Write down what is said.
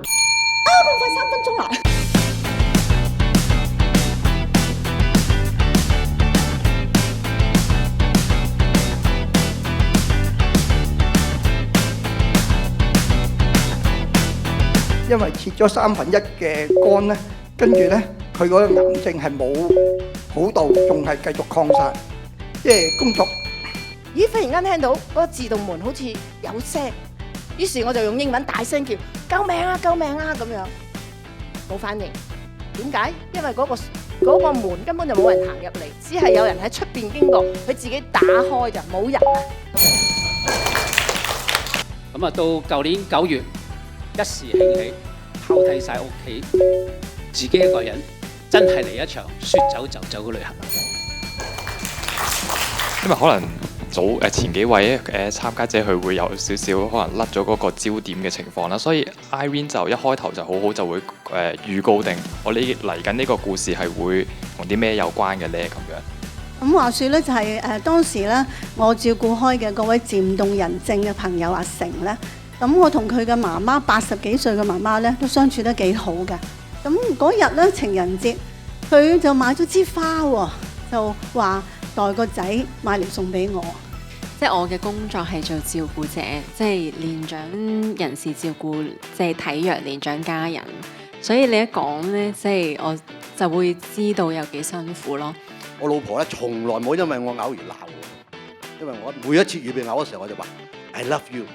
咁快3分鐘啦！因為切咗1/3嘅肝咧，跟住咧佢嗰個癌症係冇好到，仲係繼續擴散，即係工作。咦！忽然間聽到嗰個自動門好似有聲，於是我就用英文大聲叫：救命啊！救命啊！咁樣冇反應，點解？因為嗰個門根本就冇人行入嚟，只係有人喺出邊經過，佢自己打開就冇人啊！咁啊，到舊年9月，一時興起，拋低晒屋企，自己一個人，真係嚟一場說走就走嘅旅行。因為可能前幾位參加者佢會有少少可能甩咗嗰個焦點嘅情況啦，所以 Irene 就一開頭就好好就會預告定我哋嚟緊呢個故事係會同啲咩有關嘅咧咁樣。咁話說咧，就係當時咧，我照顧開嘅嗰位漸凍人症嘅朋友阿成咧，咁我同佢嘅媽媽80幾歲嘅媽媽咧，都相處得幾好嘅。咁嗰日咧情人節，佢就買咗支花喎，就話代個仔買嚟送俾我。即係我嘅工作係做照顧者，即係年長人士照顧，即係體弱年長家人。所以你一講咧，即係我就會知道有幾辛苦咯。我老婆咧從來冇因為我嘔而鬧我，因為我每一次預備嘔嘅時候我就話 I love you。